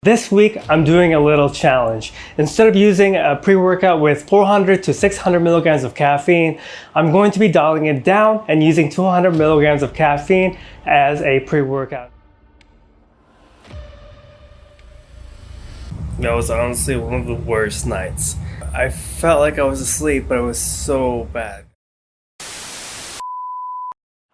This week, I'm doing a little challenge. Instead of using a pre-workout with 400 to 600 milligrams of caffeine, I'm going to be dialing it down and using 200 milligrams of caffeine as a pre-workout. That was honestly one of the worst nights. I felt like I was asleep, but it was so bad.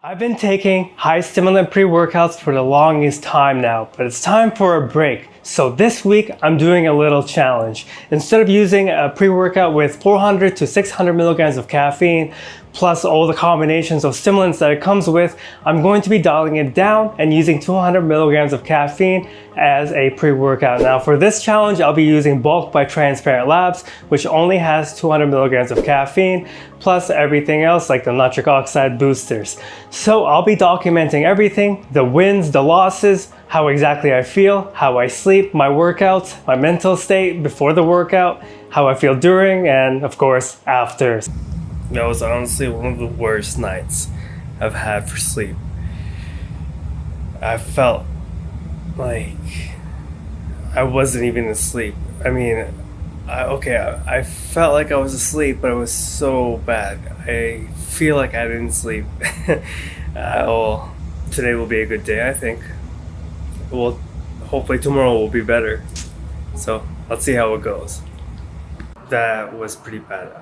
I've been taking high stimulant pre-workouts for the longest time now, but it's time for a break. So this week, I'm doing a little challenge. Instead of using a pre-workout with 400 to 600 milligrams of caffeine, plus all the combinations of stimulants that it comes with, I'm going to be dialing it down and using 200 milligrams of caffeine as a pre-workout. Now for this challenge, I'll be using Bulk by Transparent Labs, which only has 200 milligrams of caffeine, plus everything else like the nitric oxide boosters. So I'll be documenting everything, the wins, the losses, how exactly I feel, how I sleep, my workouts, my mental state before the workout, how I feel during, and of course, after. That was honestly one of the worst nights I've had for sleep. I felt like I wasn't even asleep. I felt like I was asleep, but it was so bad. I feel like I didn't sleep. Well, today will be a good day, I think. Well, hopefully tomorrow will be better. So let's see how it goes. That was pretty bad.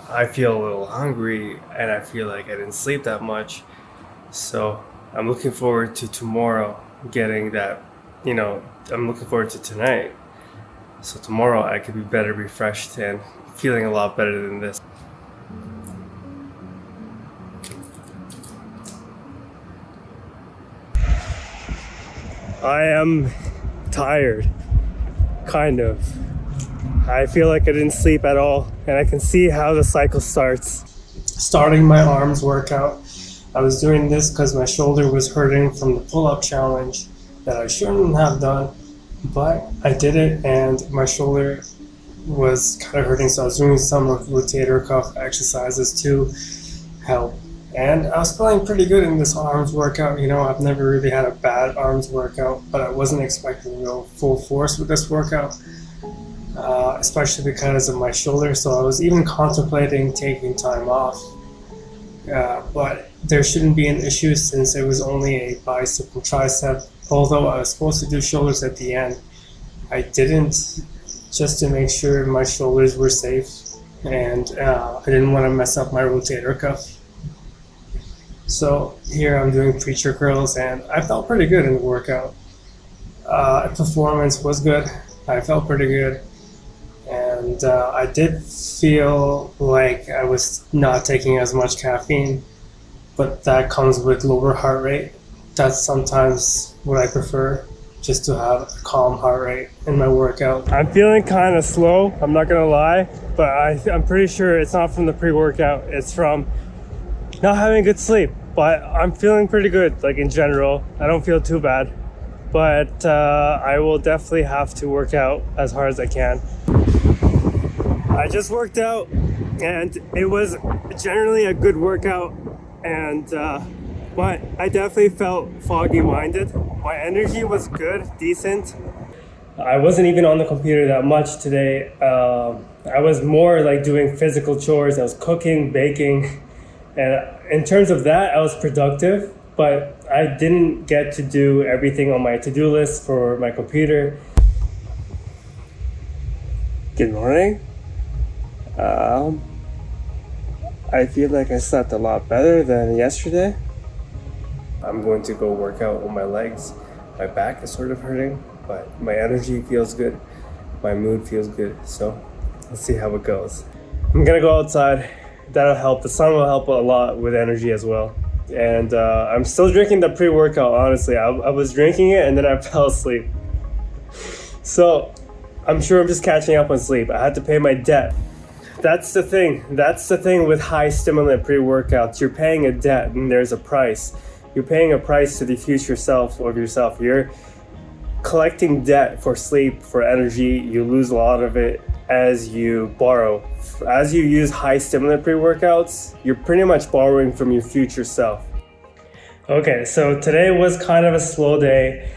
I feel a little hungry and I feel like I didn't sleep that much. So I'm looking forward to tomorrow getting that, I'm looking forward to tonight. So tomorrow I could be better refreshed and feeling a lot better than this. I am tired, kind of. I feel like I didn't sleep at all, and I can see how the cycle starts. Starting my arms workout, I was doing this because my shoulder was hurting from the pull-up challenge that I shouldn't have done, but I did it and my shoulder was kind of hurting, so I was doing some rotator cuff exercises to help. And I was feeling pretty good in this arms workout. I've never really had a bad arms workout, but I wasn't expecting to go full force with this workout. Especially because of my shoulder, so I was even contemplating taking time off, but there shouldn't be an issue since it was only a bicep and tricep. Although I was supposed to do shoulders at the end, I didn't, just to make sure my shoulders were safe, and I didn't want to mess up my rotator cuff. So here I'm doing preacher curls, and I felt pretty good in the workout. Performance was good. I felt pretty good. And I did feel like I was not taking as much caffeine, but that comes with lower heart rate. That's sometimes what I prefer, just to have a calm heart rate in my workout. I'm feeling kind of slow, I'm not gonna lie, but I'm pretty sure it's not from the pre-workout, it's from not having good sleep. But I'm feeling pretty good, like in general. I don't feel too bad, but I will definitely have to work out as hard as I can. I just worked out and it was generally a good workout, and but I definitely felt foggy minded. My energy was good, decent. I wasn't even on the computer that much today. I was more like doing physical chores. I was cooking, baking, and in terms of that, I was productive, but I didn't get to do everything on my to-do list for my computer. Good morning. I feel like I slept a lot better than yesterday. I'm going to go work out on my legs. My back is sort of hurting, but my energy feels good. My mood feels good. So let's see how it goes. I'm gonna go outside. That'll help. The sun will help a lot with energy as well. And I'm still drinking the pre-workout, honestly. I was drinking it and then I fell asleep. So I'm sure I'm just catching up on sleep. I had to pay my debt. That's the thing. That's the thing with high stimulant pre-workouts. You're paying a debt and there's a price. You're paying a price to the future self of yourself. You're collecting debt for sleep, for energy. You lose a lot of it as you borrow. As you use high stimulant pre-workouts, you're pretty much borrowing from your future self. Okay, so today was kind of a slow day.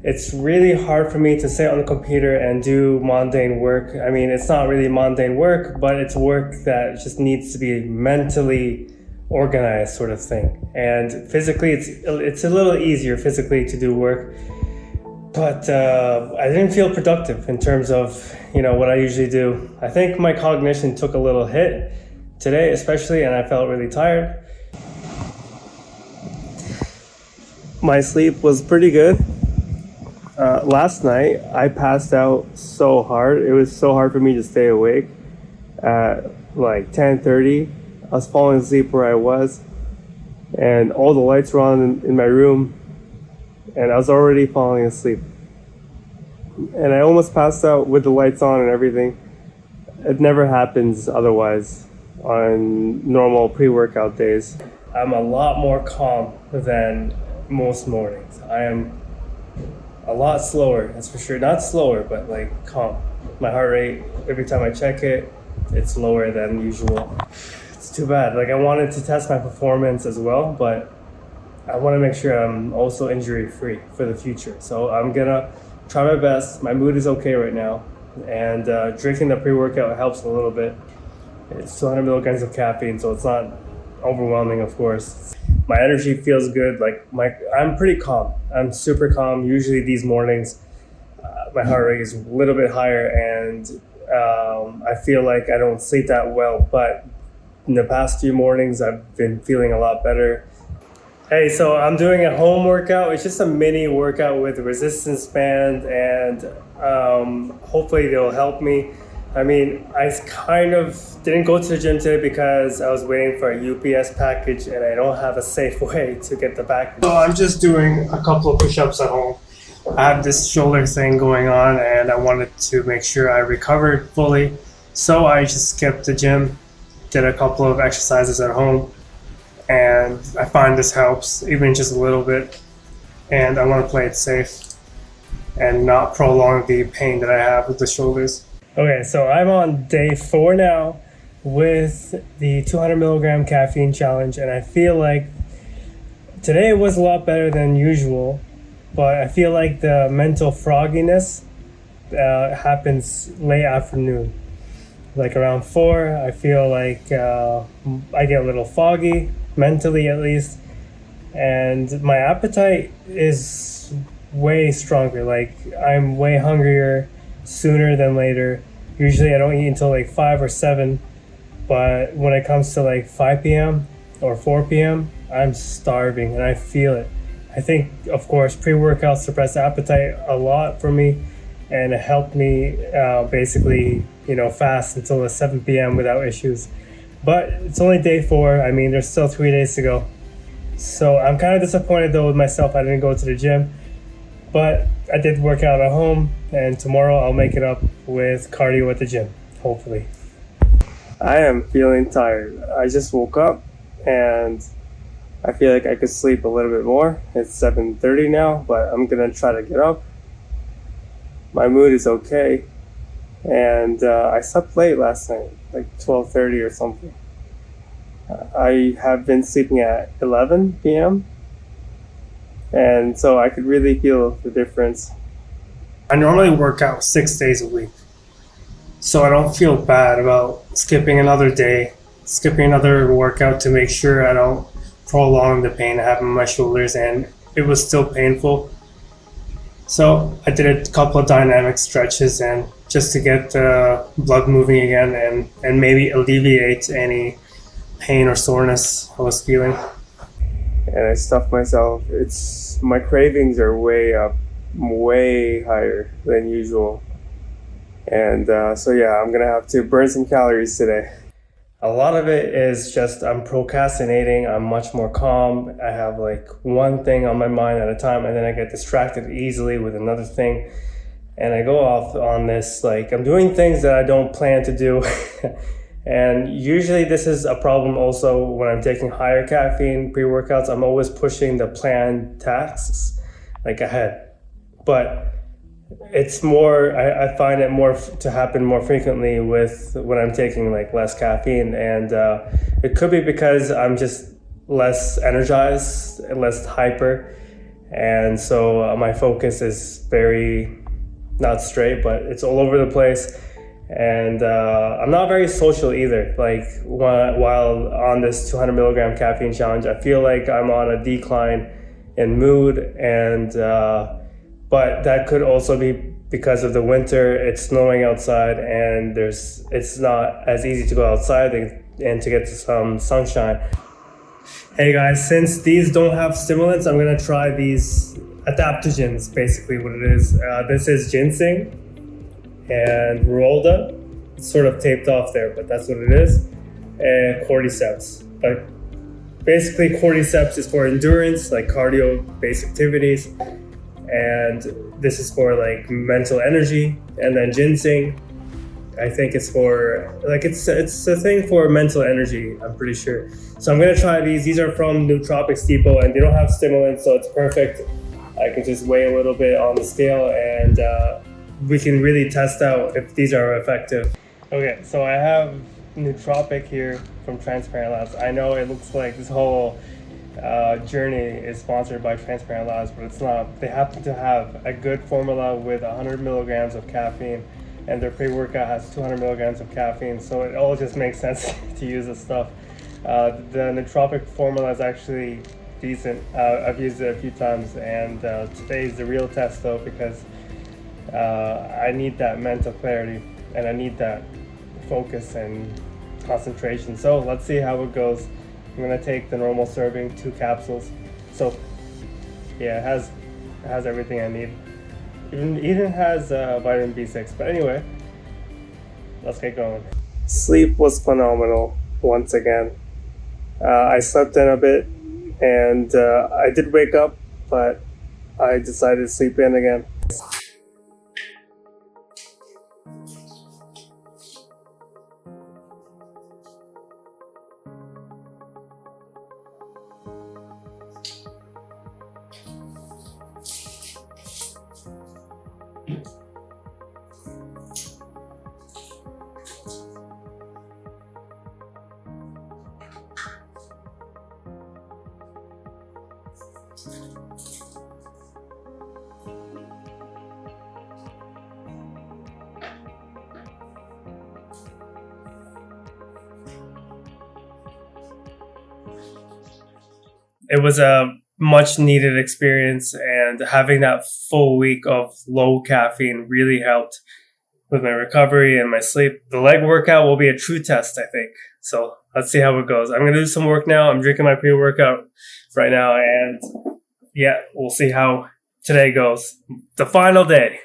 it's really hard for me to sit on the computer and do mundane work. I mean, it's not really mundane work, but it's work that just needs to be mentally organized sort of thing. And physically, it's a little easier physically to do work. But I didn't feel productive in terms of, what I usually do. I think my cognition took a little hit today, especially, and I felt really tired. My sleep was pretty good. Last night, I passed out so hard. It was so hard for me to stay awake. At like 10:30, I was falling asleep where I was, and all the lights were on in my room, and I was already falling asleep. And I almost passed out with the lights on and everything. It never happens otherwise on normal pre-workout days. I'm a lot more calm than most mornings. I am a lot slower, that's for sure. Not slower, but like calm. My heart rate, every time I check it, it's lower than usual. It's too bad. Like, I wanted to test my performance as well, but I want to make sure I'm also injury free for the future. So I'm gonna try my best. My mood is okay right now, and drinking the pre-workout helps a little bit. It's 200 milligrams of caffeine, so it's not overwhelming, of course. My energy feels good. I'm pretty calm. I'm super calm. Usually these mornings, my heart rate is a little bit higher, and I feel like I don't sleep that well. But in the past few mornings, I've been feeling a lot better. Hey, so I'm doing a home workout. It's just a mini workout with a resistance band, and hopefully they'll help me. I mean, I kind of didn't go to the gym today because I was waiting for a UPS package and I don't have a safe way to get the package. So I'm just doing a couple of push-ups at home. I have this shoulder thing going on and I wanted to make sure I recovered fully. So I just skipped the gym, did a couple of exercises at home, and I find this helps, even just a little bit. And I want to play it safe and not prolong the pain that I have with the shoulders. Okay, so I'm on day 4 now with the 200 milligram caffeine challenge, and I feel like today was a lot better than usual, but I feel like the mental frogginess happens late afternoon. Like around 4, I feel like I get a little foggy, mentally at least, and my appetite is way stronger. Like, I'm way hungrier sooner than later. Usually I don't eat until like 5 or 7, but when it comes to like 5 p.m. or 4 p.m., I'm starving and I feel it. I think, of course, pre-workout suppressed appetite a lot for me, and it helped me basically, fast until 7 p.m. without issues. But it's only day 4. I mean, there's still 3 days to go. So I'm kind of disappointed though with myself. I didn't go to the gym, but I did work out at home, and tomorrow I'll make it up with cardio at the gym, hopefully. I am feeling tired. I just woke up and I feel like I could sleep a little bit more. It's 7:30 now, but I'm gonna try to get up. My mood is okay, and I slept late last night, like 12:30 or something. I have been sleeping at 11 p.m. and so I could really feel the difference. I normally work out 6 days a week, so I don't feel bad about skipping another day, skipping another workout to make sure I don't prolong the pain I have in my shoulders, and it was still painful. So I did a couple of dynamic stretches and just to get the blood moving again and maybe alleviate any pain or soreness I was feeling. And I stuffed myself. My cravings are way up, way higher than usual. And so yeah, I'm gonna have to burn some calories today. A lot of it is just I'm procrastinating. I'm much more calm. I have like one thing on my mind at a time, and then I get distracted easily with another thing. And I go off on this, like I'm doing things that I don't plan to do. And usually this is a problem also when I'm taking higher caffeine pre-workouts. I'm always pushing the planned tasks like ahead. But it's more, I find it more to happen more frequently with when I'm taking like less caffeine. And it could be because I'm just less energized, less hyper. And so my focus is very not straight, but it's all over the place. And I'm not very social either. Like while on this 200 milligram caffeine challenge, I feel like I'm on a decline in mood, and but that could also be because of the winter. It's snowing outside, and it's not as easy to go outside and to get some sunshine. Hey guys, since these don't have stimulants, I'm gonna try these adaptogens, basically what it is. This is ginseng and Rolda. It's sort of taped off there, but that's what it is. And cordyceps. But basically cordyceps is for endurance, like cardio-based activities. And this is for like mental energy. And then ginseng, I think it's for like it's a thing for mental energy, I'm pretty sure. So I'm gonna try these. These are from Nootropics Depot, and they don't have stimulants, so it's perfect. I can just weigh a little bit on the scale, and we can really test out if these are effective. Okay, so I have Nootropic here from Transparent Labs. I know it looks like this whole journey is sponsored by Transparent Labs, but it's not. They happen to have a good formula with 100 milligrams of caffeine, and their pre-workout has 200 milligrams of caffeine, so it all just makes sense to use this stuff. The nootropic formula is actually decent. I've used it a few times, and today is the real test though, because I need that mental clarity and I need that focus and concentration. So let's see how it goes. I'm gonna take the normal serving, 2 capsules. So yeah, it has everything I need. Even has vitamin B6. But anyway, let's get going. Sleep was phenomenal once again. I slept in a bit, and I did wake up, but I decided to sleep in again. It was a much needed experience, and having that full week of low caffeine really helped with my recovery and my sleep. The leg workout will be a true test, I think. So let's see how it goes. I'm going to do some work now. I'm drinking my pre-workout right now, and yeah, we'll see how today goes. The final day.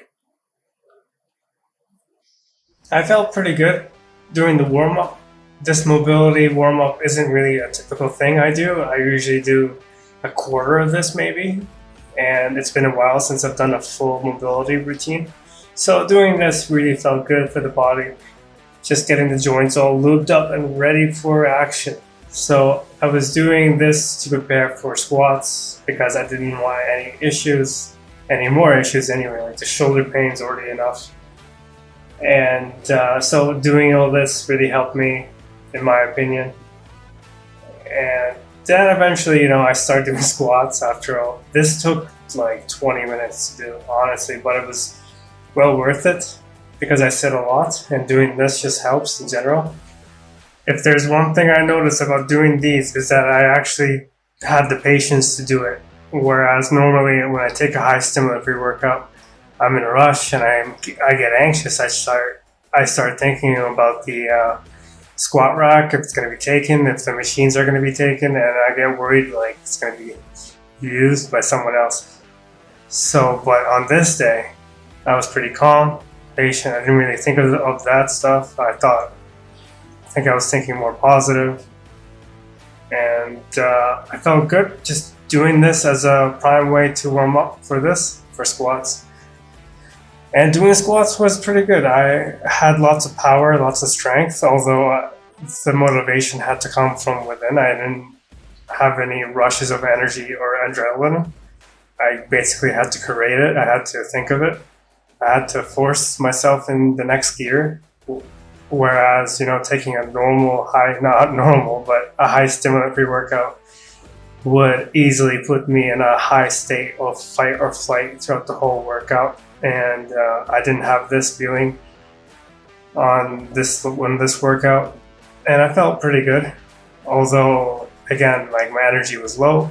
I felt pretty good during the warm-up. This mobility warm-up isn't really a typical thing I do. I usually do a quarter of this maybe, and it's been a while since I've done a full mobility routine. So doing this really felt good for the body, just getting the joints all lubed up and ready for action. So I was doing this to prepare for squats because I didn't want any more issues anyway, like the shoulder pain's already enough. And so doing all this really helped me, in my opinion. And then eventually, I started doing squats after all. This took like 20 minutes to do, honestly, but it was well worth it because I sit a lot, and doing this just helps in general. If there's one thing I noticed about doing these is that I actually had the patience to do it. Whereas normally when I take a high stimulant pre-workout, I'm in a rush and I get anxious. I start thinking about the squat rack, if it's going to be taken, if the machines are going to be taken, and I get worried like it's going to be used by someone else. So, but on this day, I was pretty calm, patient. I didn't really think of that stuff. I think I was thinking more positive, and I felt good just doing this as a prime way to warm up for squats. And doing squats was pretty good. I had lots of power, lots of strength, although the motivation had to come from within. I didn't have any rushes of energy or adrenaline. I basically had to create it. I had to think of it. I had to force myself in the next gear. Whereas, taking a high stimulant pre-workout, would easily put me in a high state of fight or flight throughout the whole workout. And I didn't have this feeling on this workout, and I felt pretty good. Although, again, like my energy was low,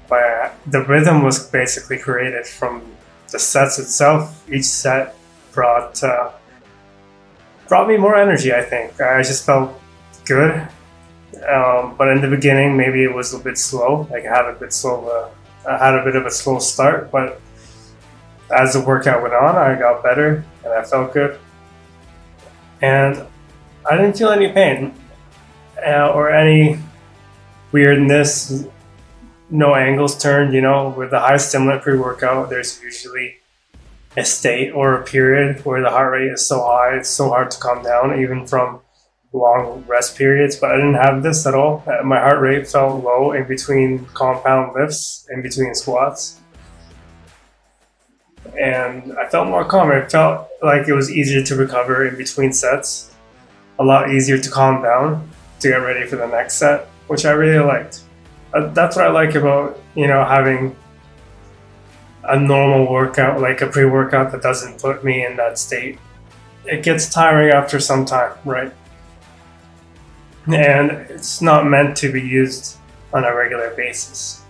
but the rhythm was basically created from the sets itself. Each set brought me more energy. I think I just felt good. But in the beginning, maybe it was a bit slow. Like I had a bit of a slow start, but as the workout went on, I got better and I felt good. And I didn't feel any pain or any weirdness, no angles turned. With the high stimulant pre-workout, there's usually a state or a period where the heart rate is so high, it's so hard to calm down, even from long rest periods. But I didn't have this at all. My heart rate felt low in between compound lifts, in between squats. And I felt more calm. It felt like it was easier to recover in between sets, a lot easier to calm down to get ready for the next set, which I really liked. That's what I like about, having a normal workout, like a pre-workout that doesn't put me in that state. It gets tiring after some time, right? And it's not meant to be used on a regular basis.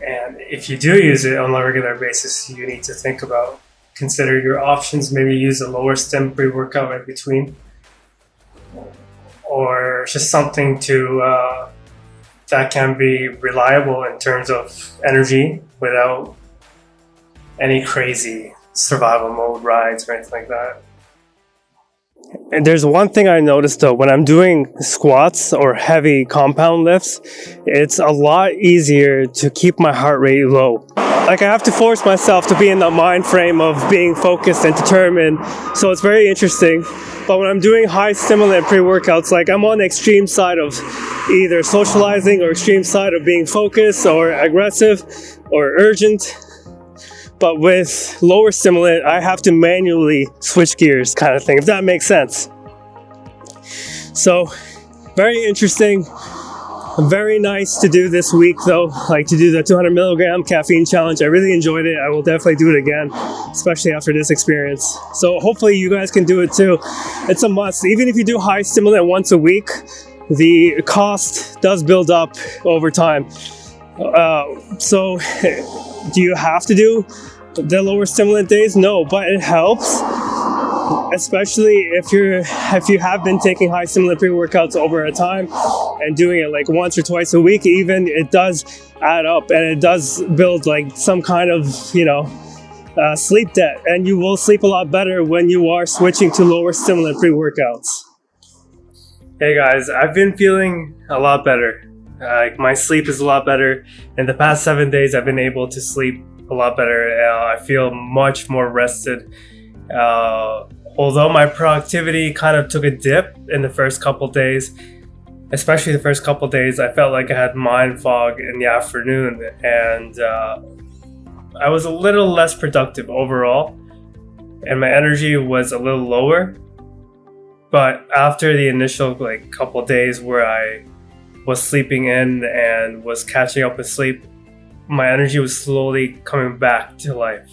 And if you do use it on a regular basis, you need to consider your options. Maybe use a lower stim pre-workout in between, or just something that can be reliable in terms of energy without any crazy survival mode rides or anything like that. And there's one thing I noticed though, when I'm doing squats or heavy compound lifts, it's a lot easier to keep my heart rate low. Like I have to force myself to be in the mind frame of being focused and determined. So it's very interesting. But when I'm doing high stimulant pre-workouts, like I'm on the extreme side of either socializing or extreme side of being focused or aggressive or urgent. But with lower stimulant, I have to manually switch gears kind of thing, if that makes sense. So, very interesting. Very nice to do this week though, like to do the 200 milligram caffeine challenge. I really enjoyed it. I will definitely do it again, especially after this experience. So hopefully you guys can do it too. It's a must. Even if you do high stimulant once a week, the cost does build up over time. So do you have to do the lower stimulant days? No, but it helps, especially if you have been taking high stimulant pre-workouts over a time and doing it like once or twice a week. Even it does add up, and it does build like some kind of sleep debt, and you will sleep a lot better when you are switching to lower stimulant pre-workouts. Hey guys, I've been feeling a lot better. My sleep is a lot better. In the past 7 days, I've been able to sleep a lot better. I feel much more rested. Although my productivity kind of took a dip in the first couple days, especially the first couple days, I felt like I had mind fog in the afternoon, and I was a little less productive overall, and my energy was a little lower. But after the initial couple days where I was sleeping in and was catching up with sleep, my energy was slowly coming back to life.